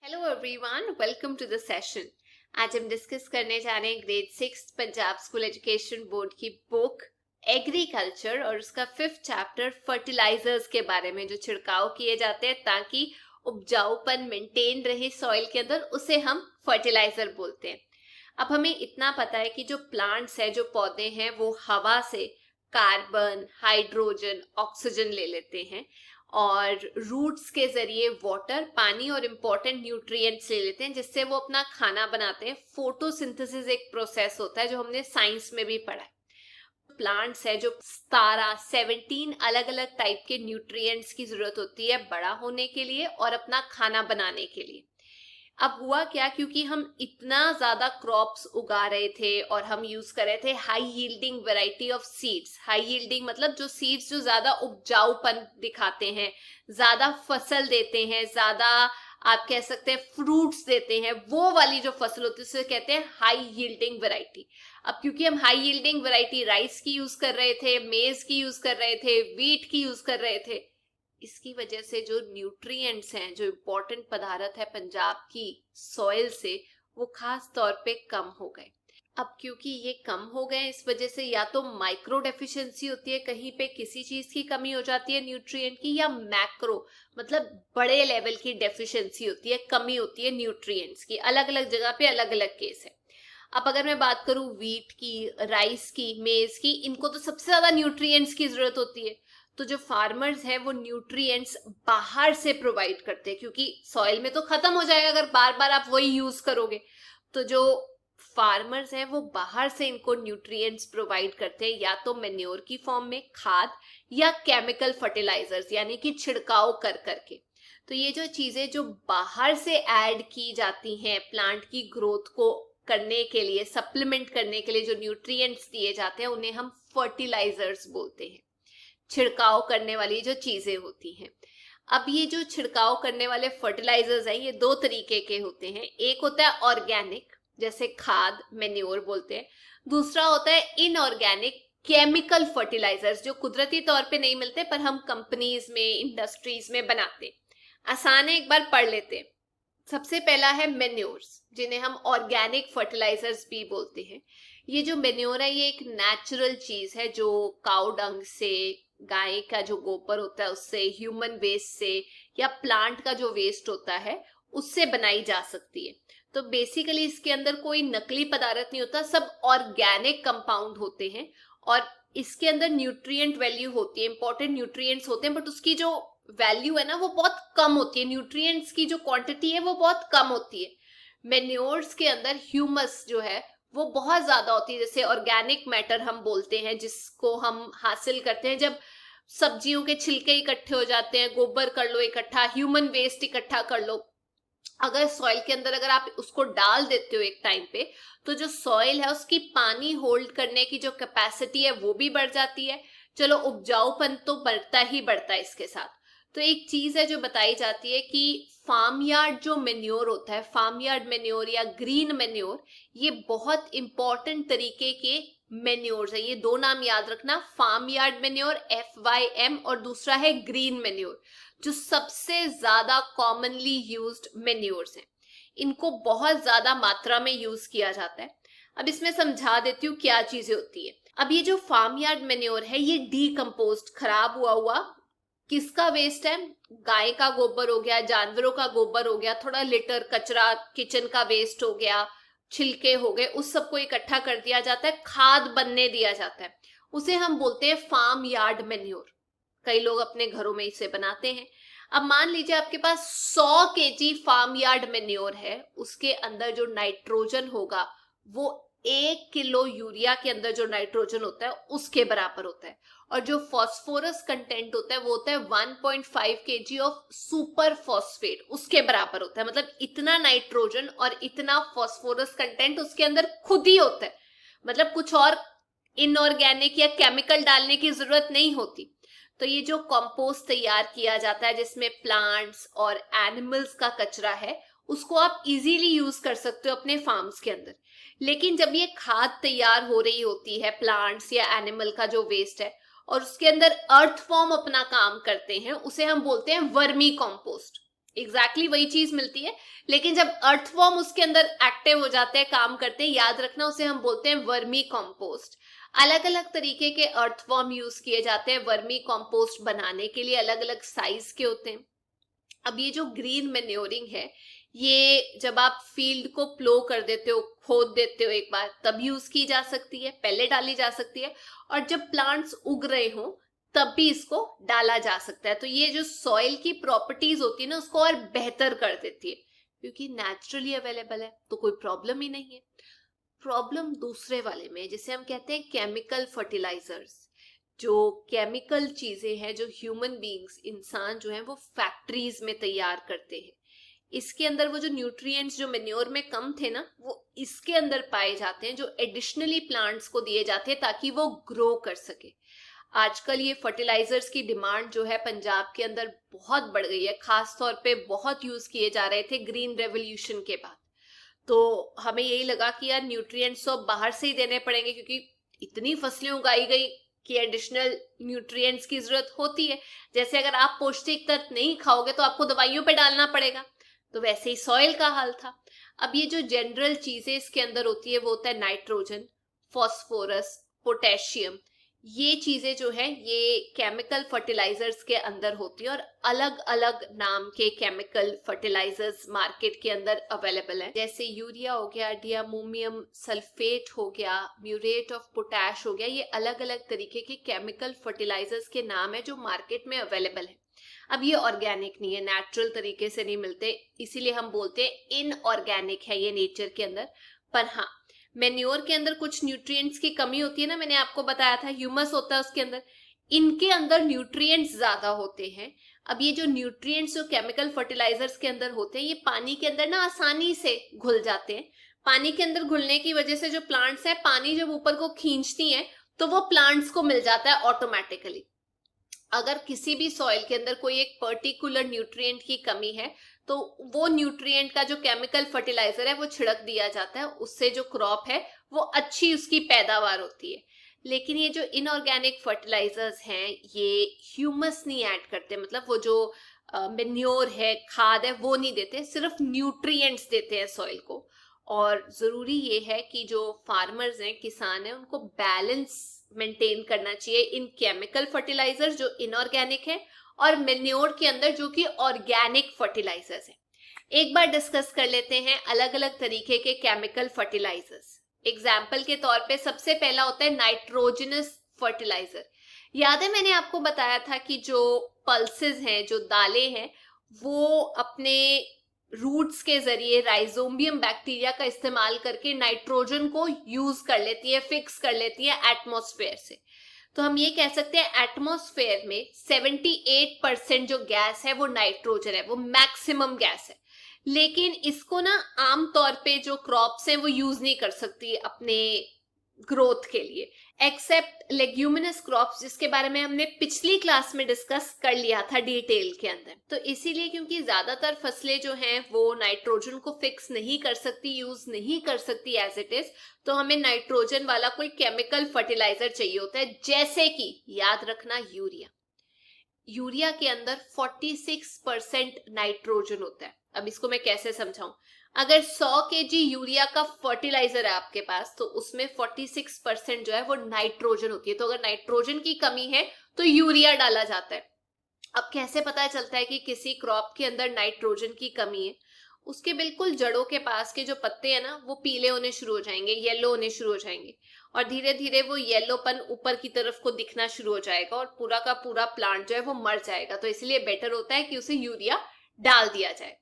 Hello everyone, welcome to the session. आज हम discuss करने जा रहे हैं grade 6 Punjab school education board की बुक एग्रीकल्चर और उसका 5th चैप्टर फर्टिलाइजर्स के बारे में, जो छिड़काव किए जाते हैं ताकि उपजाऊपन मेंटेन रहे सॉइल के अंदर, उसे हम फर्टिलाइजर बोलते हैं। अब हमें इतना पता है कि जो प्लांट्स है, जो पौधे हैं, वो हवा से कार्बन, हाइड्रोजन, ऑक्सीजन ले लेते हैं और रूट्स के जरिए वाटर, पानी और इम्पोर्टेंट न्यूट्रिएंट्स ले लेते हैं, जिससे वो अपना खाना बनाते हैं। फोटोसिंथेसिस एक प्रोसेस होता है जो हमने साइंस में भी पढ़ा है। प्लांट्स है जो 17 अलग अलग टाइप के न्यूट्रिएंट्स की जरूरत होती है बड़ा होने के लिए और अपना खाना बनाने के लिए। अब हुआ क्या, क्योंकि हम इतना ज्यादा क्रॉप्स उगा रहे थे और हम यूज कर रहे थे high yielding variety of seeds. High yielding मतलब जो सीड्स जो ज्यादा उपजाऊपन दिखाते हैं, ज्यादा फसल देते हैं, ज्यादा आप कह सकते हैं फ्रूट्स देते हैं, वो वाली जो फसल होती है उसे कहते हैं हाई यील्डिंग वैरायटी। अब क्योंकि हम हाई यील्डिंग वैरायटी राइस की यूज कर रहे थे, मेज की यूज कर रहे थे, व्हीट की यूज कर रहे थे, इसकी वजह से जो न्यूट्रिएंट्स हैं, जो इम्पोर्टेंट पदार्थ है पंजाब की सॉइल से, वो खास तौर पे कम हो गए। अब क्योंकि ये कम हो गए, इस वजह से या तो माइक्रो डेफिशिएंसी होती है, कहीं पे किसी चीज की कमी हो जाती है न्यूट्रिएंट की, या मैक्रो मतलब बड़े लेवल की डेफिशिएंसी होती है, कमी होती है न्यूट्रिएंट्स की। अलग अलग जगह पे अलग अलग केस है। अब अगर मैं बात करूं व्हीट की, राइस की, मेज की, इनको तो सबसे ज्यादा न्यूट्रिएंट्स की जरूरत होती है। तो जो फार्मर्स है वो न्यूट्रिएंट्स बाहर से प्रोवाइड करते हैं, क्योंकि सॉइल में तो खत्म हो जाएगा अगर बार बार आप वही यूज करोगे। तो जो फार्मर्स हैं वो बाहर से इनको न्यूट्रिएंट्स प्रोवाइड करते हैं, या तो मेन्योर की फॉर्म में, खाद, या केमिकल फर्टिलाइजर्स यानी कि छिड़काव कर करके। तो ये जो चीजें जो बाहर से ऐड की जाती हैं प्लांट की ग्रोथ को करने के लिए, सप्लीमेंट करने के लिए, जो न्यूट्रिएंट्स दिए जाते हैं, उन्हें हम फर्टिलाइजर्स बोलते हैं। छिड़काव करने वाली जो चीजें होती हैं। अब ये जो छिड़काव करने वाले फर्टिलाइजर्स हैं, ये दो तरीके के होते हैं। एक होता है ऑर्गेनिक, जैसे खाद, मेन्योर बोलते हैं। दूसरा होता है इनऑर्गेनिक, केमिकल फर्टिलाइजर्स, जो कुदरती तौर पे नहीं मिलते पर हम कंपनीज में, इंडस्ट्रीज में बनाते हैं। आसान है, एक बार पढ़ लेते हैं। सबसे पहला है मेन्योर्स, जिन्हें हम ऑर्गेनिक फर्टिलाइजर्स भी बोलते हैं। ये जो मेन्योर है ये एक नेचुरल चीज है जो काउ डंग से, गाय का जो गोबर होता है उससे, ह्यूमन वेस्ट से, या प्लांट का जो वेस्ट होता है उससे बनाई जा सकती है। तो बेसिकली इसके अंदर कोई नकली पदार्थ नहीं होता, सब ऑर्गेनिक कंपाउंड होते हैं और इसके अंदर न्यूट्रिएंट वैल्यू होती है, इंपॉर्टेंट न्यूट्रिएंट्स होते हैं, बट उसकी जो वैल्यू है ना वो बहुत कम होती है। न्यूट्रिएंट्स की जो क्वांटिटी है वो बहुत कम होती है। मेन्योर्स के अंदर ह्यूमस जो है वो बहुत ज्यादा होती है। जैसे ऑर्गेनिक मैटर हम बोलते हैं, जिसको हम हासिल करते हैं जब सब्जियों के छिलके इकट्ठे हो जाते हैं, गोबर कर लो इकट्ठा, ह्यूमन वेस्ट इकट्ठा कर लो। अगर सॉइल के अंदर अगर आप उसको डाल देते हो एक टाइम पे, तो जो सॉइल है उसकी पानी होल्ड करने की जो कैपेसिटी है वो भी बढ़ जाती है। चलो, उपजाऊपन तो बढ़ता ही बढ़ता है इसके साथ। तो एक चीज है जो बताई जाती है कि फार्म यार्ड जो मेन्योर होता है, फार्म यार्ड मेन्योर या ग्रीन मेन्योर, ये बहुत इंपॉर्टेंट तरीके के मेन्योर्स है। ये दो नाम याद रखना, फार्म यार्ड मेन्योर FYM और दूसरा है ग्रीन मेन्योर, जो सबसे ज्यादा कॉमनली यूज्ड मेन्योर्स हैं। इनको बहुत ज्यादा मात्रा में यूज किया जाता है। अब इसमें समझा देती हूँ क्या चीजें होती है। अब ये जो फार्म यार्ड मेन्योर है ये डीकम्पोज्ड, खराब हुआ हुआ किसका वेस्ट है? गाय का गोबर हो गया, जानवरों का गोबर हो गया, थोड़ा लिटर कचरा किचन का वेस्ट हो गया, छिलके हो गए, उस सबको इकट्ठा कर दिया जाता है, खाद बनने दिया जाता है। उसे हम बोलते हैं फार्म यार्ड मेन्योर। कई लोग अपने घरों में इसे बनाते हैं। अब मान लीजिए आपके पास 100 केजी फार्म यार्ड मेन्योर है, उसके अंदर जो नाइट्रोजन होगा वो 1 किलो यूरिया के अंदर जो नाइट्रोजन होता है उसके बराबर होता है। और जो फॉस्फोरस कंटेंट होता है वो होता है 1.5 केजी ऑफ सुपर फॉस्फेट, उसके बराबर होता है। मतलब इतना नाइट्रोजन और इतना फॉस्फोरस कंटेंट उसके अंदर खुद ही होता है। मतलब कुछ और इनऑर्गेनिक या केमिकल डालने की जरूरत नहीं होती। तो ये जो कंपोस्ट तैयार किया जाता है जिसमें प्लांट्स और एनिमल्स का कचरा है, उसको आप इजीली यूज कर सकते हो अपने फार्म्स के अंदर। लेकिन जब ये खाद तैयार हो रही होती है, प्लांट्स या एनिमल का जो वेस्ट है, और उसके अंदर अर्थ फॉर्म अपना काम करते हैं, उसे हम बोलते हैं वर्मी कॉम्पोस्ट। एग्जैक्टली वही चीज मिलती है, लेकिन जब अर्थवॉर्म उसके अंदर एक्टिव हो जाते हैं, काम करते हैं, याद रखना उसे हम बोलते हैं वर्मी कंपोस्ट। अलग अलग तरीके के अर्थवॉर्म यूज किए जाते हैं वर्मी कंपोस्ट बनाने के लिए, अलग अलग साइज के होते हैं। अब ये जो ग्रीन मैन्योरिंग है, ये जब आप फील्ड को प्लो कर देते हो, खोद देते हो एक बार, तब यूज की जा सकती है, पहले डाली जा सकती है, और जब प्लांट्स उग रहे हो तब भी इसको डाला जा सकता है। तो ये जो सॉइल की प्रॉपर्टीज होती है ना, उसको और बेहतर कर देती है, क्योंकि नेचुरली अवेलेबल है तो कोई प्रॉब्लम ही नहीं है। प्रॉब्लम दूसरे वाले में, जिसे हम कहते हैं केमिकल फर्टिलाइजर्स। जो केमिकल चीजें हैं जो ह्यूमन बीइंग्स, इंसान जो है वो फैक्ट्रीज में तैयार करते हैं, इसके अंदर वो जो न्यूट्रिएंट्स जो मेन्योर में कम थे ना, वो इसके अंदर पाए जाते हैं, जो एडिशनली प्लांट्स को दिए जाते हैं ताकि वो ग्रो कर सके। आजकल ये फर्टिलाइजर्स की डिमांड जो है पंजाब के अंदर बहुत बढ़ गई है, खास तौर पे बहुत यूज किए जा रहे थे ग्रीन रेवोल्यूशन के बाद। तो हमें यही लगा कि यार न्यूट्रिएंट्स तो बाहर से ही देने पड़ेंगे, क्योंकि इतनी फसलें उगाई गई कि एडिशनल न्यूट्रिएंट्स की जरूरत होती है। जैसे अगर आप पौष्टिक तत्व नहीं खाओगे तो आपको दवाइयों पे डालना पड़ेगा, तो वैसे ही सॉइल का हाल था। अब ये जो जनरल चीजें इसके अंदर होती है वो होता है नाइट्रोजन, फॉस्फोरस, पोटेशियम। ये चीजें जो है ये केमिकल फर्टिलाइजर्स के अंदर होती है, और अलग अलग नाम के केमिकल फर्टिलाइजर्स मार्केट के अंदर अवेलेबल है। जैसे यूरिया हो गया, डियामोनियम सल्फेट हो गया, म्यूरेट ऑफ पोटैश हो गया, ये अलग अलग तरीके के केमिकल फर्टिलाइजर्स के नाम है जो मार्केट में अवेलेबल है। अब ये ऑर्गेनिक नहीं है, नेचुरल तरीके से नहीं मिलते, इसीलिए हम बोलते हैं इनऑर्गेनिक है ये नेचर के अंदर। पर हाँ, मेन्योर के अंदर कुछ न्यूट्रिएंट्स की कमी होती है ना, मैंने आपको बताया था ह्यूमस होता है उसके अंदर, इनके अंदर न्यूट्रिएंट्स ज्यादा होते हैं। अब ये जो न्यूट्रिएंट्स जो केमिकल फर्टिलाइजर्स के अंदर होते हैं, ये पानी के अंदर ना आसानी से घुल जाते हैं। पानी के अंदर घुलने की वजह से जो प्लांट्स है, पानी जब ऊपर को खींचती हैं तो वो प्लांट्स को मिल जाता है ऑटोमेटिकली। अगर किसी भी सॉइल के अंदर कोई एक पर्टिकुलर न्यूट्रिएंट की कमी है, तो वो न्यूट्रिएंट का जो केमिकल फर्टिलाइजर है वो छिड़क दिया जाता है, उससे जो क्रॉप है वो अच्छी उसकी पैदावार होती है। लेकिन ये जो इनऑर्गेनिक फर्टिलाइजर्स हैं, ये ह्यूमस नहीं ऐड करते, मतलब वो जो मेन्योर है, खाद है, वो नहीं देते, सिर्फ न्यूट्रिएंट्स देते हैं सॉइल को। और जरूरी ये है कि जो फार्मर्स हैं, किसान हैं, उनको बैलेंस मेंटेन करना चाहिए इन केमिकल फर्टिलाइजर जो इनऑर्गेनिक है और मेन्योर के अंदर जो कि ऑर्गेनिक फर्टिलाइजर्स है। एक बार डिस्कस कर लेते हैं अलग अलग तरीके के केमिकल फर्टिलाइजर्स। एग्जाम्पल के तौर पे सबसे पहला होता है नाइट्रोजनस फर्टिलाइजर। याद है मैंने आपको बताया था कि जो पल्सेस हैं, जो दालें हैं, वो अपने रूट्स के जरिए राइजोबियम बैक्टीरिया का इस्तेमाल करके नाइट्रोजन को यूज कर लेती है, फिक्स कर लेती है एटमॉस्फेयर से। तो हम ये कह सकते हैं एटमॉस्फेयर में 78% जो गैस है वो नाइट्रोजन है, वो मैक्सिमम गैस है। लेकिन इसको ना आमतौर पे जो क्रॉप्स हैं वो यूज नहीं कर सकती अपने ग्रोथ के लिए, एक्सेप्ट लेग्यूमिनस क्रॉप्स, जिसके बारे में हमने पिछली क्लास में डिस्कस कर लिया था डिटेल के अंदर। तो इसीलिए क्योंकि ज्यादातर फसलें जो हैं वो नाइट्रोजन को फिक्स नहीं कर सकती, यूज नहीं कर सकती एज इट इज, तो हमें नाइट्रोजन वाला कोई केमिकल फर्टिलाइजर चाहिए होता है, जैसे कि याद रखना यूरिया। यूरिया के अंदर 46% नाइट्रोजन होता है। अब इसको मैं कैसे समझाऊं? अगर 100 kg यूरिया का फर्टिलाइजर है आपके पास, तो उसमें 46% जो है वो नाइट्रोजन होती है। तो अगर नाइट्रोजन की कमी है तो यूरिया डाला जाता है। अब कैसे पता चलता है कि किसी क्रॉप के अंदर नाइट्रोजन की कमी है? उसके बिल्कुल जड़ों के पास के जो पत्ते हैं ना, वो पीले होने शुरू हो जाएंगे, येलो होने शुरू हो जाएंगे, और धीरे धीरे वो येलोपन ऊपर की तरफ को दिखना शुरू हो जाएगा और पूरा का पूरा प्लांट जो है वो मर जाएगा। तो इसलिए बेटर होता है कि उसे यूरिया डाल दिया जाए।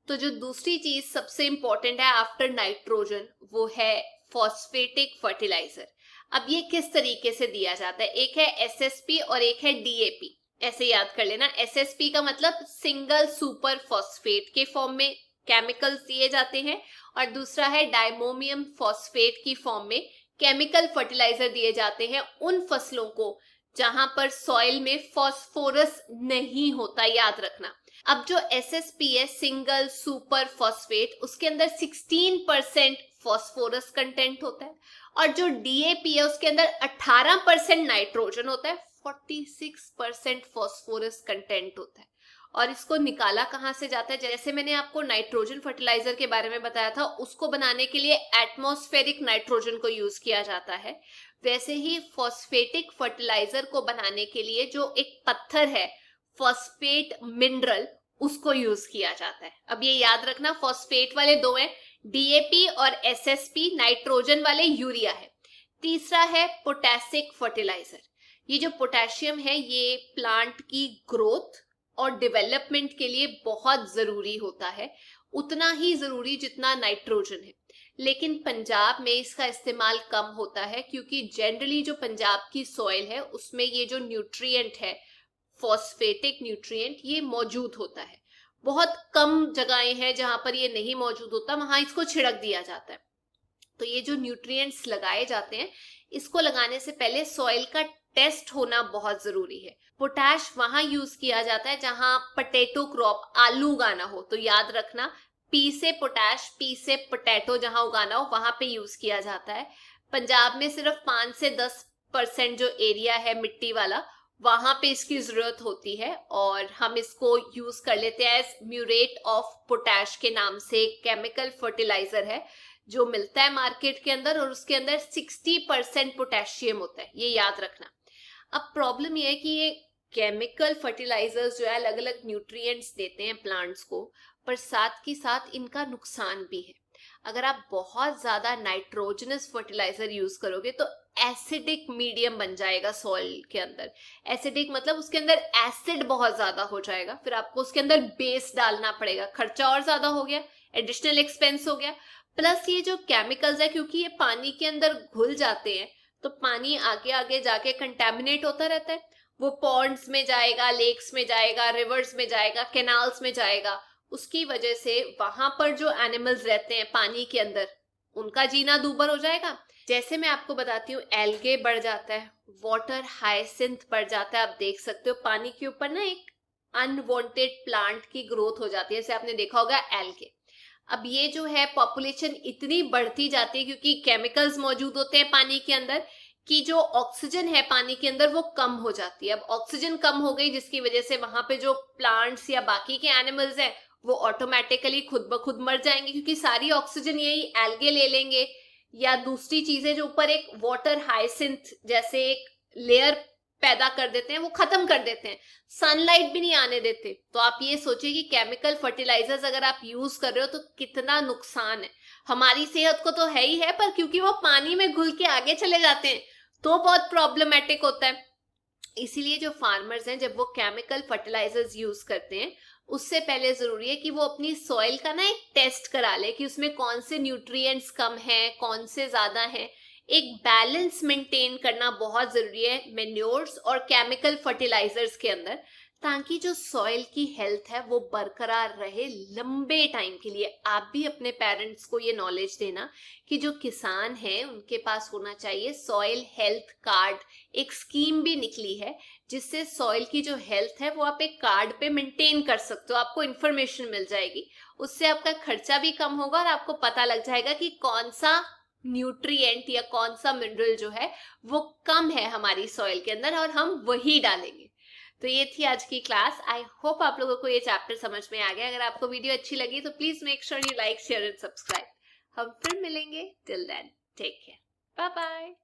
तो जो दूसरी चीज सबसे इंपॉर्टेंट है आफ्टर नाइट्रोजन, वो है फॉस्फेटिक फर्टिलाइजर। अब ये किस तरीके से दिया जाता है? एक है एसएसपी और एक है डीएपी। ऐसे याद कर लेना, एसएसपी का मतलब सिंगल सुपर फॉस्फेट के फॉर्म में केमिकल्स दिए जाते हैं, और दूसरा है डायमोनियम फॉस्फेट की फॉर्म में केमिकल फर्टिलाइजर दिए जाते हैं उन फसलों को जहां पर सॉइल में फॉस्फोरस नहीं होता, याद रखना। अब जो एसएसपी है, सिंगल सुपर फॉस्फेट, उसके अंदर 16% फॉस्फोरस कंटेंट होता है, और जो डीएपी है उसके अंदर 18% नाइट्रोजन होता है, 46% फॉस्फोरस कंटेंट होता है। और इसको निकाला कहाँ से जाता है? जैसे मैंने आपको नाइट्रोजन फर्टिलाइजर के बारे में बताया था, उसको बनाने के लिए एटमॉस्फेरिक नाइट्रोजन को यूज किया जाता है, वैसे ही फॉस्फेटिक फर्टिलाइजर को बनाने के लिए जो एक पत्थर है फॉस्फेट मिनरल, उसको यूज किया जाता है। अब ये याद रखना, फॉस्फेट वाले दो हैं, डीएपी और एसएसपी, नाइट्रोजन वाले यूरिया है। तीसरा है पोटेशिक फर्टिलाइजर। ये जो पोटेशियम है ये प्लांट की ग्रोथ और डेवलपमेंट के लिए बहुत जरूरी होता है, उतना ही जरूरी जितना नाइट्रोजन है। लेकिन पंजाब में इसका इस्तेमाल कम होता है क्योंकि जनरली जो पंजाब की सॉइल है उसमें ये जो न्यूट्रिएंट है, फॉस्फेटिक न्यूट्रिएंट, ये मौजूद होता है। बहुत कम जगहें हैं जहां पर ये नहीं मौजूद होता, वहां इसको छिड़क दिया जाता है। तो ये जो न्यूट्रिएंट्स लगाए जाते हैं, इसको लगाने से पहले सॉइल का टेस्ट होना बहुत जरूरी है। पोटैश वहां यूज किया जाता है जहां पोटैटो क्रॉप, आलू उगाना हो, तो याद रखना पी से पोटैश, पी से पोटैटो जहां उगाना हो वहां पे यूज किया जाता है। पंजाब में सिर्फ 5 से 10% जो एरिया है मिट्टी वाला, वहां पे इसकी जरूरत होती है और हम इसको यूज कर लेते हैं एज म्यूरेट ऑफ पोटैश के नाम से। केमिकल फर्टिलाइजर है जो मिलता है मार्केट के अंदर और उसके अंदर 60% पोटेशियम होता है, ये याद रखना। अब प्रॉब्लम ये है कि ये केमिकल फर्टिलाइजर्स जो है अलग अलग न्यूट्रिएंट्स देते हैं प्लांट्स को, पर साथ ही साथ इनका नुकसान भी है। अगर आप बहुत ज्यादा नाइट्रोजनस फर्टिलाइजर यूज करोगे तो एसिडिक मीडियम बन जाएगा सॉइल के अंदर। एसिडिक मतलब उसके अंदर एसिड बहुत ज्यादा हो जाएगा, फिर आपको उसके अंदर बेस डालना पड़ेगा, खर्चा और ज्यादा हो गया, एडिशनल एक्सपेंस हो गया। प्लस ये जो केमिकल्स है, क्योंकि ये पानी के अंदर घुल जाते हैं तो पानी आगे आगे जाके कंटेमिनेट होता रहता है। वो पॉन्ड्स में जाएगा, लेक्स में जाएगा, रिवर्स में जाएगा, कैनाल्स में जाएगा। उसकी वजह से वहां पर जो एनिमल्स रहते हैं पानी के अंदर, उनका जीना दूभर हो जाएगा। जैसे मैं आपको बताती हूँ, एल्गे बढ़ जाता है, वाटर हाइसिंथ बढ़ जाता है। आप देख सकते हो पानी के ऊपर ना एक अनवांटेड प्लांट की ग्रोथ हो जाती है, जैसे आपने देखा होगा एल्गे। अब ये जो है पॉपुलेशन इतनी बढ़ती जाती है क्योंकि केमिकल्स मौजूद होते हैं पानी के अंदर, कि जो ऑक्सीजन है पानी के अंदर वो कम हो जाती है। अब ऑक्सीजन कम हो गई जिसकी वजह से वहां पे जो प्लांट्स या बाकी के एनिमल्स हैं वो ऑटोमेटिकली खुद ब खुद मर जाएंगे, क्योंकि सारी ऑक्सीजन यही एल्गे ले लेंगे। या दूसरी चीजें जो ऊपर एक वाटर हाइसिंथ जैसे एक लेयर पैदा कर देते हैं, वो खत्म कर देते हैं, सनलाइट भी नहीं आने देते। तो आप ये सोचिए कि केमिकल फर्टिलाइजर्स अगर आप यूज कर रहे हो तो कितना नुकसान है। हमारी सेहत को तो है ही है, पर क्योंकि वो पानी में घुल के आगे चले जाते हैं तो बहुत प्रॉब्लमेटिक होता है। इसीलिए जो फार्मर्स हैं जब वो केमिकल फर्टिलाइजर्स यूज करते हैं, उससे पहले जरूरी है कि वो अपनी सॉइल का ना एक टेस्ट करा ले कि उसमें कौन से न्यूट्रिएंट्स कम हैं, कौन से ज्यादा हैं। एक बैलेंस मेंटेन करना बहुत जरूरी है मैन्योर्स और केमिकल फर्टिलाइजर्स के अंदर, ताकि जो सॉइल की हेल्थ है वो बरकरार रहे लंबे टाइम के लिए। आप भी अपने पेरेंट्स को ये नॉलेज देना कि जो किसान हैं उनके पास होना चाहिए सॉइल हेल्थ कार्ड। एक स्कीम भी निकली है जिससे सॉइल की जो हेल्थ है वो आप एक कार्ड पे मेंटेन कर सकते हो, आपको इन्फॉर्मेशन मिल जाएगी। उससे आपका खर्चा भी कम होगा और आपको पता लग जाएगा कि कौन सा न्यूट्रिएंट या कौन सा मिनरल जो है वो कम है हमारी सॉइल के अंदर और हम वही डालेंगे। तो ये थी आज की क्लास। आई होप आप लोगों को ये चैप्टर समझ में आ गया। अगर आपको वीडियो अच्छी लगी तो please make sure you like, share and subscribe. हम फिर मिलेंगे। Till then take care, bye bye.